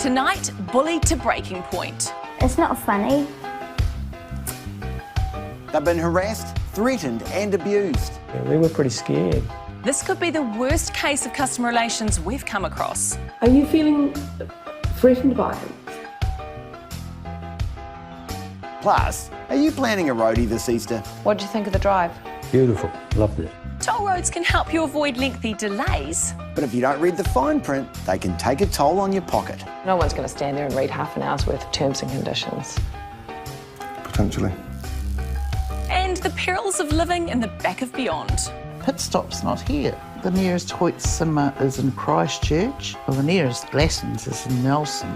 Tonight, bullied to breaking point. It's not funny. They've been harassed, threatened and abused. Yeah, we were pretty scared. This could be the worst case of customer relations we've come across. Are you feeling threatened by him? Plus, are you planning a roadie this Easter? What do you think of the drive? Beautiful, loved it. Toll roads can help you avoid lengthy delays. But if you don't read the fine print, they can take a toll on your pocket. No one's going to stand there and read half an hour's worth of terms and conditions. Potentially. And the perils of living in the back of beyond. Pit stop's not here. The nearest Hoyt cinema is in Christchurch, or the nearest Glassons is in Nelson.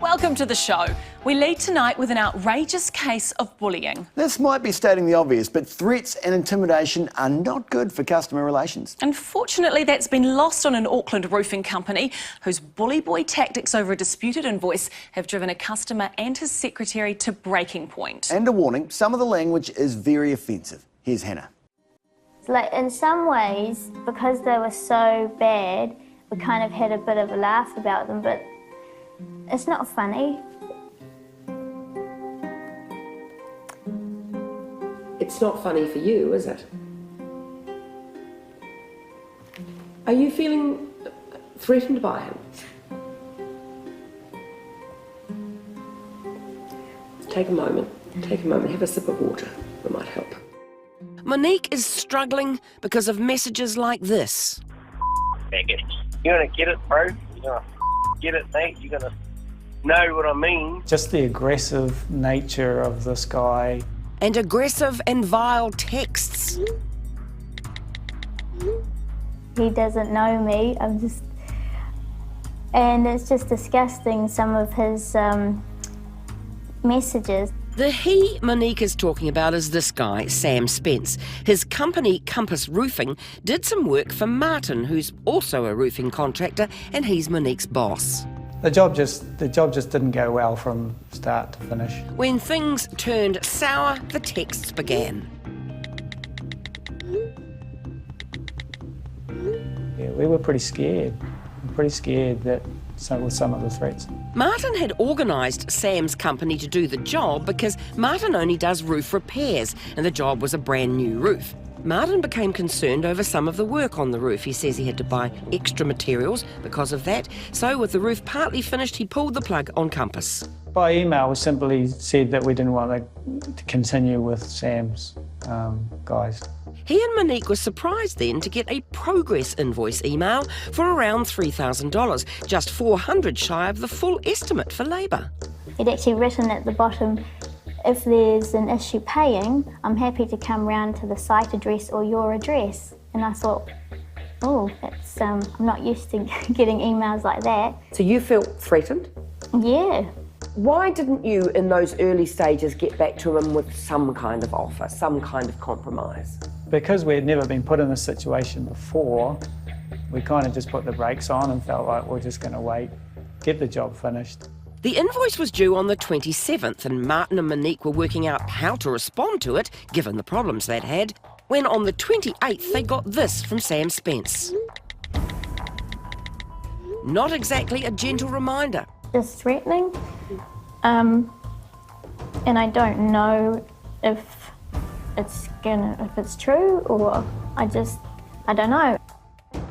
Welcome to the show. We lead tonight with an outrageous case of bullying. This might be stating the obvious, but threats and intimidation are not good for customer relations. Unfortunately, that's been lost on an Auckland roofing company whose bully boy tactics over a disputed invoice have driven a customer and his secretary to breaking point. And a warning, some of the language is very offensive. Here's Hannah. Like, in some ways, because they were so bad, we kind of had a bit of a laugh about them, but it's not funny. It's not funny for you, is it? Are you feeling threatened by him? Take a moment, have a sip of water. It might help. Monique is struggling because of messages like this. Faggot. You're gonna get it, bro. You're gonna get it, mate. You're gonna know what I mean. Just the aggressive nature of this guy. And aggressive and vile texts. He doesn't know me. And it's just disgusting, some of his messages. The he Monique is talking about is this guy, Sam Spence. His company, Compass Roofing, did some work for Martin, who's also a roofing contractor, and he's Monique's boss. The job just didn't go well from start to finish. When things turned sour, the texts began. Yeah, we were pretty scared. That with some of the threats. Martin had organised Sam's company to do the job because Martin only does roof repairs, and the job was a brand new roof. Martin became concerned over some of the work on the roof. He says he had to buy extra materials because of that. So with the roof partly finished, he pulled the plug on Compass. By email, we simply said that we didn't want to continue with Sam's guys. He and Monique were surprised then to get a progress invoice email for around $3,000, just $400 shy of the full estimate for labour. He'd actually written at the bottom, if there's an issue paying, I'm happy to come round to the site address or your address. And I thought, oh, that's, I'm not used to getting emails like that. So you felt threatened? Yeah. Why didn't you, in those early stages, get back to him with some kind of offer, some kind of compromise? Because we had never been put in this situation before, we kind of just put the brakes on and felt like we're just going to wait, get the job finished. The invoice was due on the 27th, and Martin and Monique were working out how to respond to it, given the problems they'd had, when on the 28th they got this from Sam Spence. Not exactly a gentle reminder. Just threatening. And I don't know if it's true, or I don't know.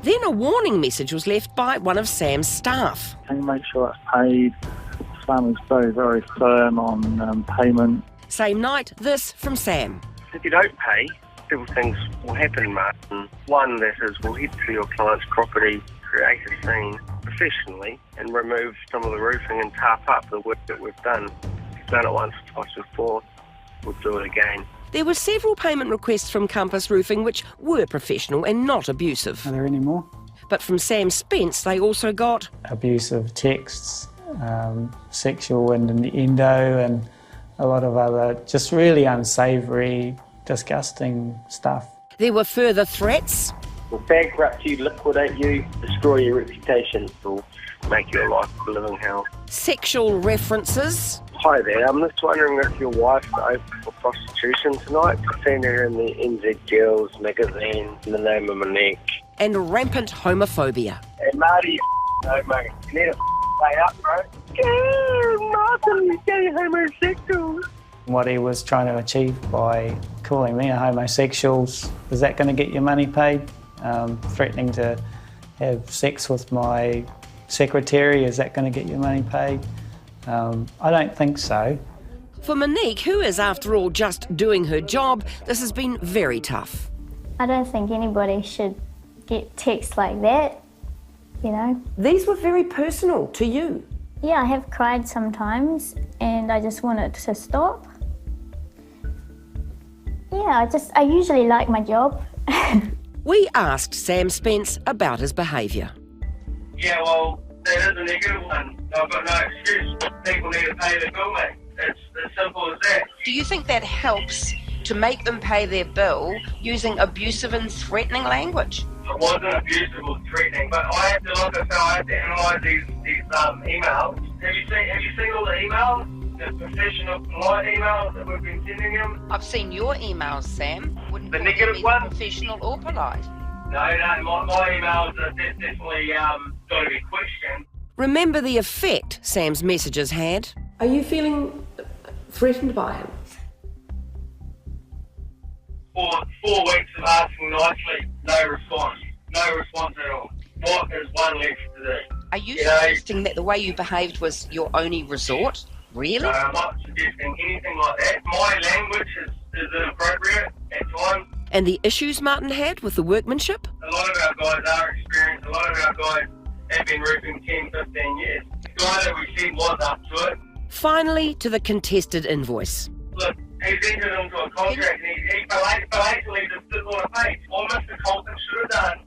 Then a warning message was left by one of Sam's staff. Can you make sure that's paid? Sam is very, very firm on payment. Same night, this from Sam. If you don't pay, several things will happen, Martin. One, that is, we'll head to your client's property, create a scene professionally, and remove some of the roofing and tarp up the work that we've done. We've done it once or twice before, we'll do it again. There were several payment requests from Compass Roofing which were professional and not abusive. Are there any more? But from Sam Spence, they also got abusive texts, sexual innuendo, and a lot of other just really unsavoury, disgusting stuff. There were further threats. We'll bankrupt you, liquidate you, destroy your reputation, or make your life a living hell. sexual references. Hi there, I'm just wondering if your wife's open for prostitution tonight. I've seen her in the NZ Girls magazine in the name of Monique. And rampant homophobia. Hey Marty, no mate, you need to play up, bro. Yeah, Martin, you gay homosexual. What he was trying to achieve by calling me a homosexual, is that going to get your money paid? Threatening to have sex with my secretary, is that going to get your money paid? I don't think so. For Monique, who is after all just doing her job, this has been very tough. I don't think anybody should get texts like that, you know. These were very personal to you. Yeah, I have cried sometimes and I just want it to stop. Yeah, I usually like my job. We asked Sam Spence about his behaviour. Yeah, well, that is a negative one. I've got no excuse. People need to pay their bill, mate. It's as simple as that. Do you think that helps to make them pay their bill using abusive and threatening language? It wasn't abusive or threatening, but I have to look at how I have to analyse these emails. Have you seen all the emails? The professional, polite emails that we've been sending them? I've seen your emails, Sam. Wouldn't The call negative them one? either professional or polite. No, my emails are definitely got to be questioned. Remember the effect Sam's messages had? Are you feeling threatened by him? For 4 weeks of asking nicely, no response. No response at all. What is one left to do? Are you suggesting that the way you behaved was your only resort? Really? No, I'm not suggesting anything like that. My language is inappropriate at times. And the issues Martin had with the workmanship? A lot of our guys are experienced. A lot of our guys have been roofing 10, 15 years. The guy that we sent was up to it. Finally, to the contested invoice. Look, he's entered into a contract and he belatedly just sits on a page. All Mr. Colton should have done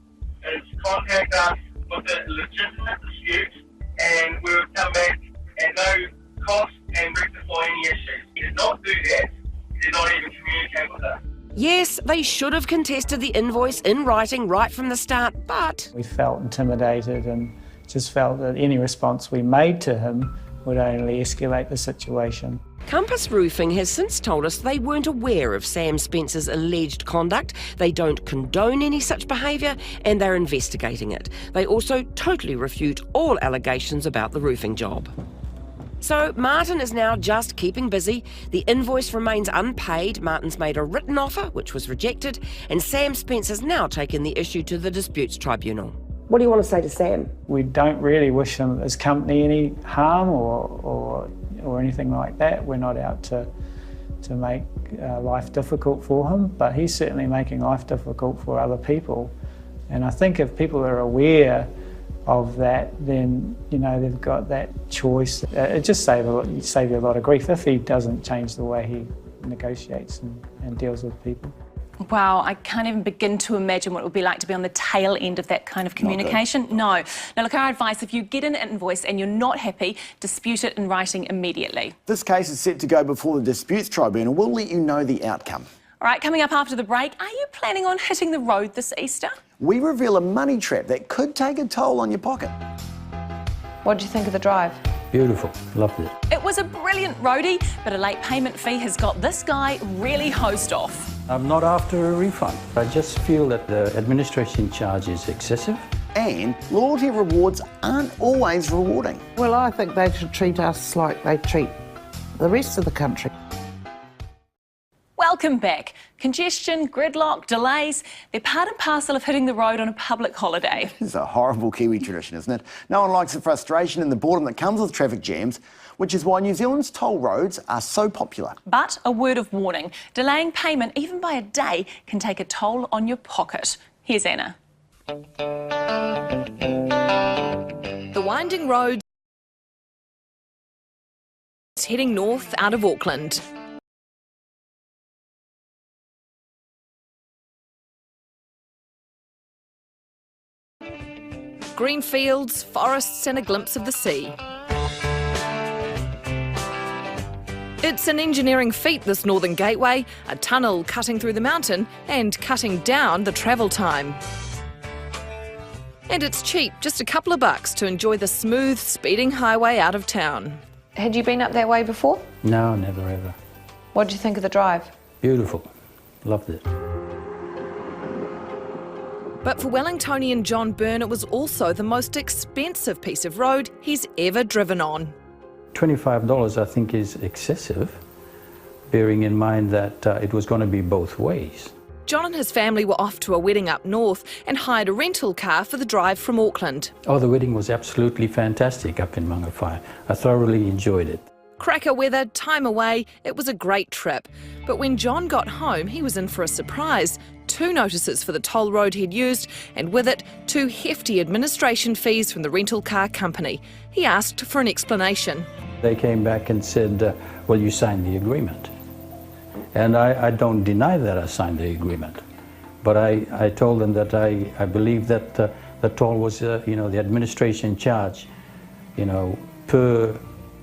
is contact us with a legitimate dispute and we would come back at no cost and rectify any issues. He did not do that. He did not even communicate with us. Yes, they should have contested the invoice in writing right from the start, but We felt intimidated and just felt that any response we made to him would only escalate the situation. Compass Roofing has since told us they weren't aware of Sam Spence's alleged conduct. They don't condone any such behaviour and they're investigating it. They also totally refute all allegations about the roofing job. So Martin is now just keeping busy. The invoice remains unpaid. Martin's made a written offer, which was rejected, and Sam Spence has now taken the issue to the Disputes Tribunal. What do you want to say to Sam? We don't really wish his company any harm or anything like that. We're not out to make life difficult for him, but he's certainly making life difficult for other people. And I think if people are aware of that, then they've got that choice. It just save you a lot of grief if he doesn't change the way he negotiates and deals with people. Wow, I can't even begin to imagine what it would be like to be on the tail end of that kind of communication. No. Now look, our advice, if you get an invoice and you're not happy, dispute it in writing immediately. This case is set to go before the Disputes Tribunal. We'll let you know the outcome. All right, coming up after the break, are you planning on hitting the road this Easter? We reveal a money trap that could take a toll on your pocket. What do you think of the drive? Beautiful, loved it. It was a brilliant roadie, but a late payment fee has got this guy really hosed off. I'm not after a refund. I just feel that the administration charge is excessive. And loyalty rewards aren't always rewarding. Well, I think they should treat us like they treat the rest of the country. Welcome back. Congestion, gridlock, delays, they're part and parcel of hitting the road on a public holiday. It's a horrible Kiwi tradition, isn't it? No one likes the frustration and the boredom that comes with traffic jams, which is why New Zealand's toll roads are so popular. But a word of warning, delaying payment even by a day can take a toll on your pocket. Here's Anna. The winding road heading north out of Auckland. Green fields, forests and a glimpse of the sea. It's an engineering feat, this Northern Gateway, a tunnel cutting through the mountain and cutting down the travel time. And it's cheap, just a couple of bucks to enjoy the smooth, speeding highway out of town. Had you been up that way before? No, never ever. What did you think of the drive? Beautiful. Loved it. But for Wellingtonian John Byrne, it was also the most expensive piece of road he's ever driven on. $25 I think is excessive, bearing in mind that it was going to be both ways. John and his family were off to a wedding up north and hired a rental car for the drive from Auckland. Oh, the wedding was absolutely fantastic up in Mangawhai. I thoroughly enjoyed it. Cracker weather, time away, it was a great trip. But when John got home, he was in for a surprise. 2 notices for the toll road he'd used, and with it, 2 hefty administration fees from the rental car company. He asked for an explanation. They came back and said, well, you signed the agreement. And I don't deny that I signed the agreement. But I told them that I believe that the toll was, the administration charge, per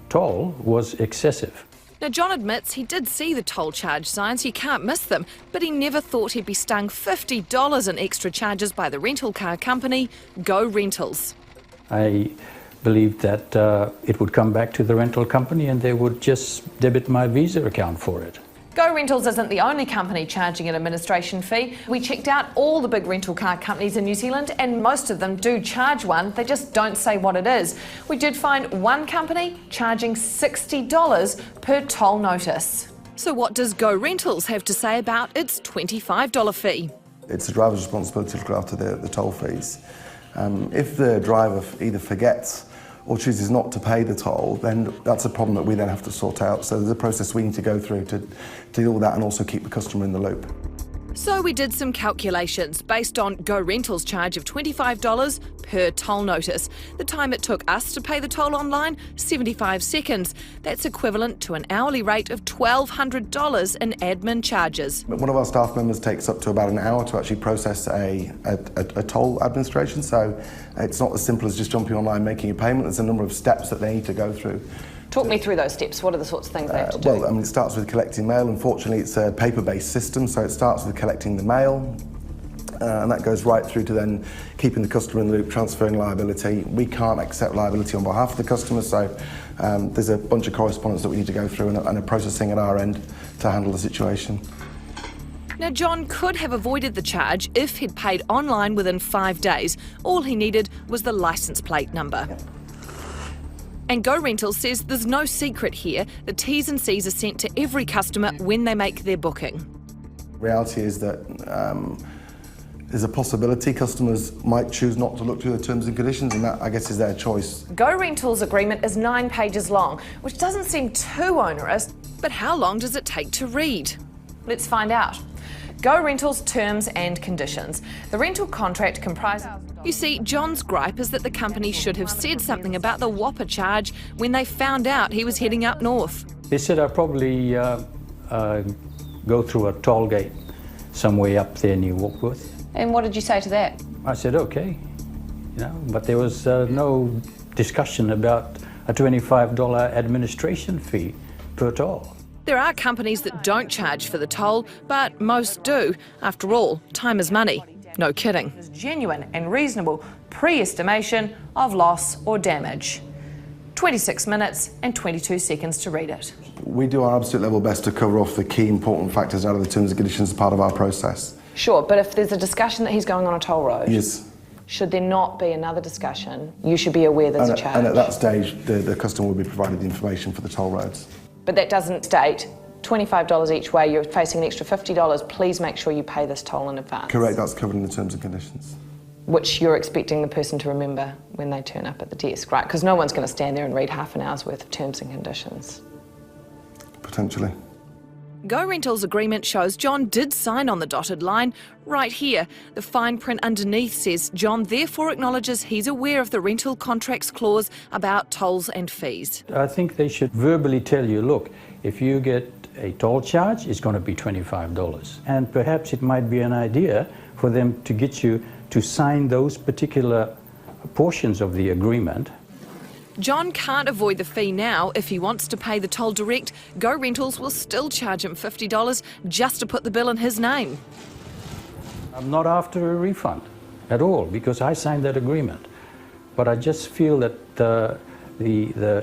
toll was excessive. Now, John admits he did see the toll charge signs, you can't miss them, but he never thought he'd be stung $50 in extra charges by the rental car company, Go Rentals. I believed that it would come back to the rental company and they would just debit my Visa account for it. Go Rentals isn't the only company charging an administration fee. We checked out all the big rental car companies in New Zealand and most of them do charge one, they just don't say what it is. We did find one company charging $60 per toll notice. So what does Go Rentals have to say about its $25 fee? It's the driver's responsibility to look after the toll fees. If the driver either forgets or chooses not to pay the toll, then that's a problem that we then have to sort out. So there's a process we need to go through to deal with that and also keep the customer in the loop. So we did some calculations based on Go Rentals' charge of $25 per toll notice. The time it took us to pay the toll online, 75 seconds. That's equivalent to an hourly rate of $1,200 in admin charges. One of our staff members takes up to about an hour to actually process a toll administration, so it's not as simple as just jumping online making a payment. There's a number of steps that they need to go through. Talk me through those steps. What are the sorts of things they have to do? Well, it starts with collecting mail. Unfortunately, it's a paper-based system, so it starts with collecting the mail, and that goes right through to then keeping the customer in the loop, transferring liability. We can't accept liability on behalf of the customer, so there's a bunch of correspondence that we need to go through and a processing at our end to handle the situation. Now, John could have avoided the charge if he'd paid online within 5 days. All he needed was the licence plate number. And Go Rentals says there's no secret here. The T's and C's are sent to every customer when they make their booking. Reality is that there's a possibility customers might choose not to look through the terms and conditions, and that, I guess, is their choice. Go Rentals' agreement is 9 pages long, which doesn't seem too onerous, but how long does it take to read? Let's find out. Go Rentals' terms and conditions. The rental contract comprises... You see, John's gripe is that the company should have said something about the whopper charge when they found out he was heading up north. They said I'd probably go through a toll gate somewhere up there near Warkworth. And what did you say to that? I said, okay, but there was no discussion about a $25 administration fee per toll. There are companies that don't charge for the toll, but most do. After all, time is money. No kidding. Genuine and reasonable pre-estimation of loss or damage. 26 minutes and 22 seconds to read it. We do our absolute level best to cover off the key important factors out of the terms and conditions as part of our process. Sure, but if there's a discussion that he's going on a toll road, yes. Should there not be another discussion, you should be aware there's a charge. And at that stage, the customer will be provided the information for the toll roads. But that doesn't state $25 each way, you're facing an extra $50, please make sure you pay this toll in advance. Correct, that's covered in the terms and conditions. Which you're expecting the person to remember when they turn up at the desk, right? Because no one's going to stand there and read half an hour's worth of terms and conditions. Potentially. Go Rentals' agreement shows John did sign on the dotted line. Right here, the fine print underneath says John therefore acknowledges he's aware of the rental contracts clause about tolls and fees. I think they should verbally tell you, look, if you get a toll charge, it's going to be $25. And perhaps it might be an idea for them to get you to sign those particular portions of the agreement. John can't avoid the fee now. If he wants to pay the toll direct, Go Rentals will still charge him $50 just to put the bill in his name. I'm not after a refund. at all, because I signed that agreement. But I just feel that the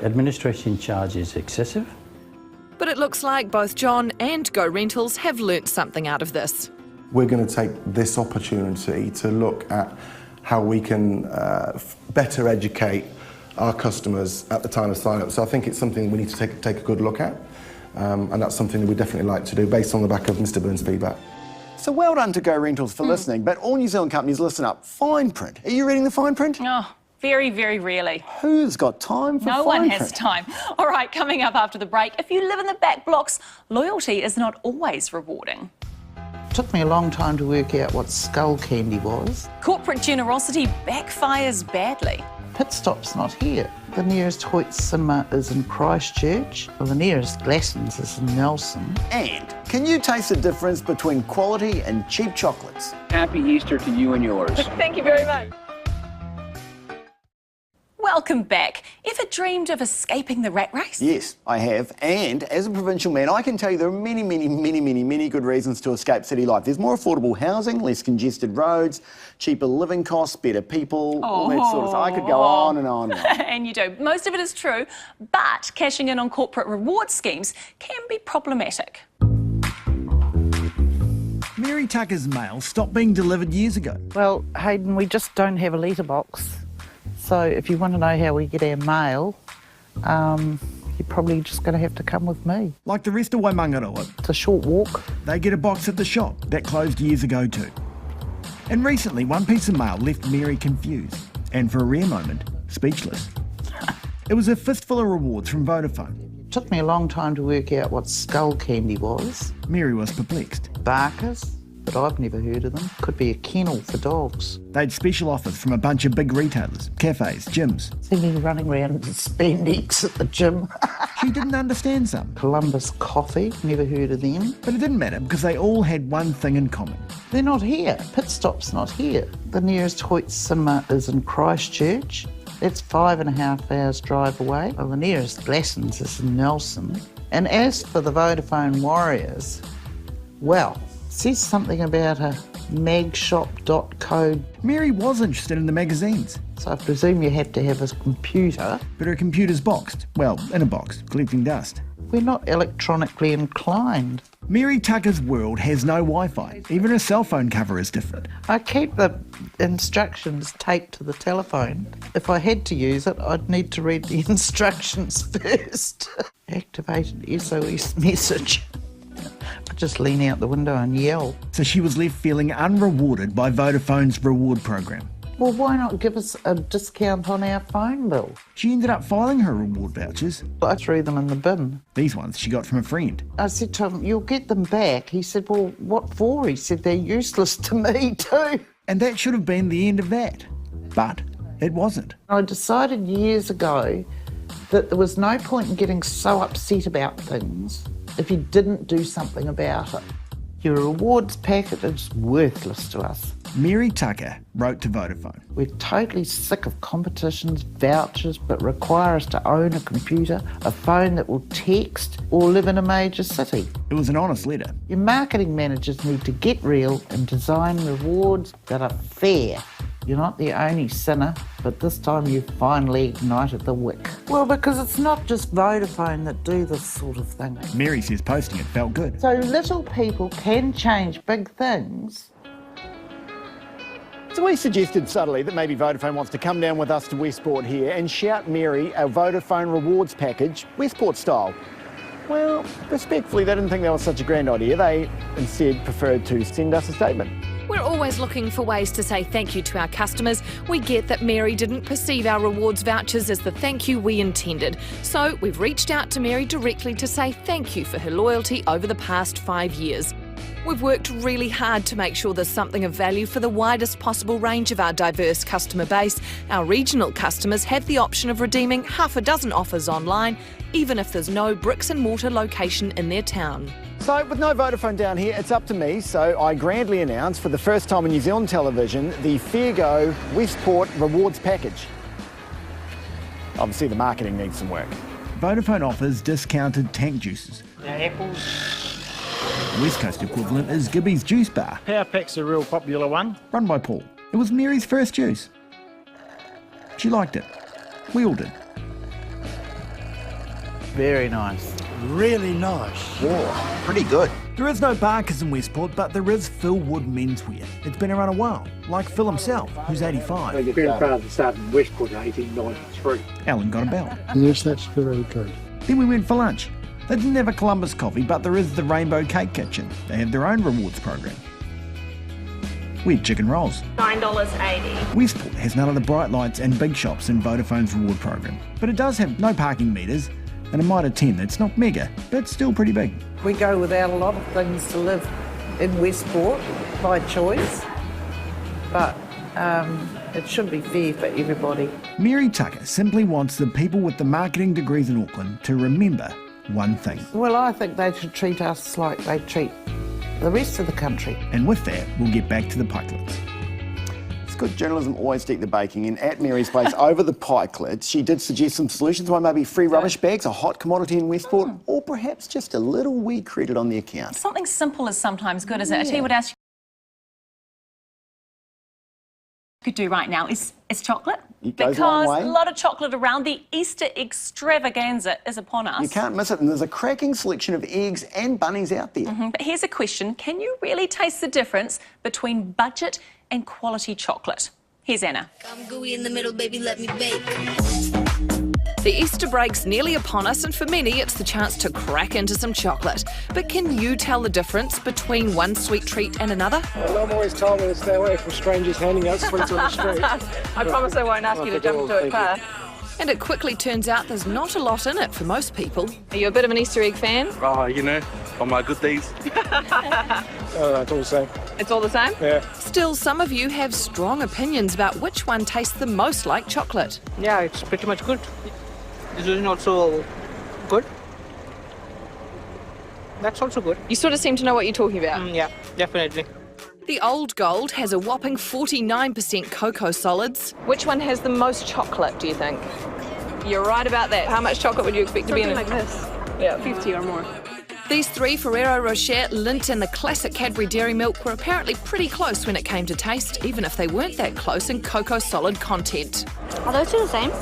administration charge is excessive. But it looks like both John and Go Rentals have learnt something out of this. We're going to take this opportunity to look at how we can better educate our customers at the time of sign-up. So I think it's something we need to take a good look at, and that's something that we'd definitely like to do based on the back of Mr Burns' feedback. So well done to Go Rentals for listening, but all New Zealand companies, listen up. Fine print. Are you reading the fine print? Oh, very, very rarely. Who's got time for No fine one print? has time. All right, coming up after the break, if you live in the back blocks, loyalty is not always rewarding. It took me a long time to work out what skull candy was. Corporate generosity backfires badly. Pit stop's not here. The nearest Hoyt cinema is in Christchurch. Well, the nearest Glassons is in Nelson. And can you taste the difference between quality and cheap chocolates? Happy Easter to you and yours. Thank you very much. Welcome back. Ever dreamed of escaping the rat race? Yes, I have. And as a provincial man, I can tell you there are many good reasons to escape city life. There's more affordable housing, less congested roads, cheaper living costs, better people, all that sort of stuff. I could go on and on and on. And you do. Most of it is true, but cashing in on corporate reward schemes can be problematic. Mary Tucker's mail stopped being delivered years ago. Well, Hayden, we just don't have a letterbox. So if you want to know how we get our mail, you're probably just going to have to come with me. Like the rest of Waimangaroa. It's a short walk. They get a box at the shop. That closed years ago too. And recently, one piece of mail left Mary confused, and for a rare moment, speechless. It was a fistful of rewards from Vodafone. It took me a long time to work out what skull candy was. Mary was perplexed. Barkers, but I've never heard of them. Could be a kennel for dogs. They'd special offers from a bunch of big retailers, cafes, gyms. See me running around in spandex at the gym. She didn't understand some. Columbus Coffee, never heard of them. But it didn't matter because they all had one thing in common. They're not here. Pit stop's not here. The nearest Hoyt cinema is in Christchurch. That's 5.5 hours drive away. Well, the nearest Glassons is in Nelson. And as for the Vodafone Warriors, well, it says something about a magshop.co. Mary was interested in the magazines. So I presume you have to have a computer. But her computer's boxed. Well, in a box, collecting dust. We're not electronically inclined. Mary Tucker's world has no Wi-Fi. Even her cell phone cover is different. I keep the instructions taped to the telephone. If I had to use it, I'd need to read the instructions first. Activate an SOS message. I just lean out the window and yell. So she was left feeling unrewarded by Vodafone's reward program. Well, why not give us a discount on our phone bill? She ended up filing her reward vouchers. I threw them in the bin. These ones she got from a friend. I said to him, you'll get them back. He said, well, what for? He said, they're useless to me too. And that should have been the end of that. But it wasn't. I decided years ago that there was no point in getting so upset about things if you didn't do something about it. Your rewards packet is worthless to us. Mary Tucker wrote to Vodafone. We're totally sick of competitions, vouchers, but require us to own a computer, a phone that will text, or live in a major city. It was an honest letter. Your marketing managers need to get real and design rewards that are fair. You're not the only sinner, but this time you've finally ignited the wick. Well, because it's not just Vodafone that do this sort of thing. Mary says posting it felt good. So little people can change big things. So we suggested subtly that maybe Vodafone wants to come down with us to Westport here and shout Mary a Vodafone rewards package, Westport style. Well, respectfully, they didn't think that was such a grand idea. They instead preferred to send us a statement. We're always looking for ways to say thank you to our customers. We get that Mary didn't perceive our rewards vouchers as the thank you we intended. So we've reached out to Mary directly to say thank you for her loyalty over the past 5 years. We've worked really hard to make sure there's something of value for the widest possible range of our diverse customer base. Our regional customers have the option of redeeming half a dozen offers online, even if there's no bricks and mortar location in their town. So with no Vodafone down here, it's up to me. So I grandly announce for the first time on New Zealand television, the Fairgo Westport rewards package. Obviously the marketing needs some work. Vodafone offers discounted tank juices. Now apples. West Coast equivalent is Gibby's Juice Bar. Power Pack's a real popular one. Run by Paul. It was Mary's first use. She liked it. We all did. Very nice. Really nice. Yeah, pretty good. There is no Barkers in Westport, but there is Phil Wood menswear. It's been around a while, like Phil himself, who's 85. My grandfather started in Westport in 1893. Alan got a bell. Yes, that's very true. Then we went for lunch. They didn't have a Columbus coffee, but there is the Rainbow Cake Kitchen. They have their own rewards program. We had chicken rolls. $9.80. Westport has none of the bright lights and big shops in Vodafone's reward program, but it does have no parking meters and a Mitre 10 that's not mega, but still pretty big. We go without a lot of things to live in Westport by choice, but it should be fair for everybody. Mary Tucker simply wants the people with the marketing degrees in Auckland to remember one thing. Well, I think they should treat us like they treat the rest of the country. And with that, we'll get back to the pikelets. It's good journalism always stick the baking in. At Mary's place over the pikelets, she did suggest some solutions. One maybe free rubbish bags, a hot commodity in Westport, or perhaps just a little wee credit on the account. Something simple is sometimes good, isn't it? I tell you what else you could do right now is chocolate. It goes a long way. Because a lot of chocolate around. The Easter extravaganza is upon us. You can't miss it, and there's a cracking selection of eggs and bunnies out there. But here's a question. Can you really taste the difference between budget and quality chocolate? Here's Anna. I'm gooey in the middle, baby, let me bake. The Easter break's nearly upon us, and for many it's the chance to crack into some chocolate. But can you tell the difference between one sweet treat and another? My mum always told me to stay away from strangers handing out sweets on the street. I promise I won't ask you to jump into a car. And it quickly turns out there's not a lot in it for most people. Are you a bit of an Easter egg fan? Oh, you know, on my good days. It's all the same. It's all the same? Yeah. Still, some of you have strong opinions about which one tastes the most like chocolate. Yeah, it's pretty much good. This is also good. That's also good. You sort of seem to know what you're talking about. Yeah, definitely. The Old Gold has a whopping 49% cocoa solids. Which one has the most chocolate, do you think? You're right about that. How much chocolate would you expect to be in it? Something like this. Yeah. 50 or more. These three, Ferrero Rocher, Lindt and the classic Cadbury Dairy Milk, were apparently pretty close when it came to taste, even if they weren't that close in cocoa solid content. Are those two the same?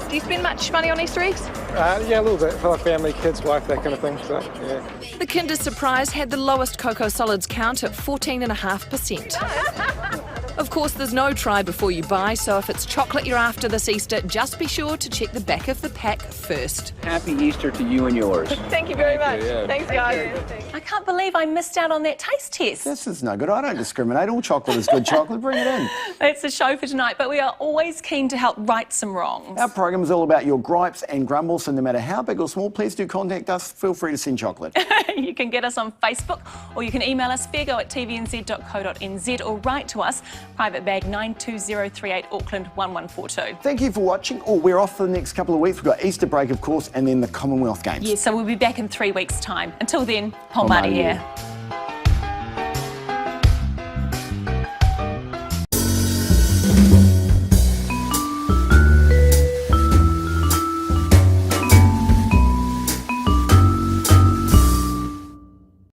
Do you spend much money on Easter eggs? Yeah, a little bit for like family, kids, wife, that kind of thing. So, yeah. The Kinder Surprise had the lowest cocoa solids count at 14.5%. Of course, there's no try before you buy, so if it's chocolate you're after this Easter, just be sure to check the back of the pack first. Happy Easter to you and yours. Thank you very much. Yeah. Thanks, guys. I can't believe I missed out on that taste test. This is no good. I don't discriminate. All chocolate is good chocolate. Bring it in. It's the show for tonight, but we are always keen to help right some wrongs. Our program is all about your gripes and grumbles, so no matter how big or small, please do contact us. Feel free to send chocolate. You can get us on Facebook, or you can email us fairgo@tvnz.co.nz, or write to us, private bag 92038 Auckland 1142. Thank you for watching. Oh, we're off for the next couple of weeks. We've got Easter break, of course, and then the Commonwealth Games. Yes, so we'll be back in 3 weeks' time. Until then, Paul Marty here.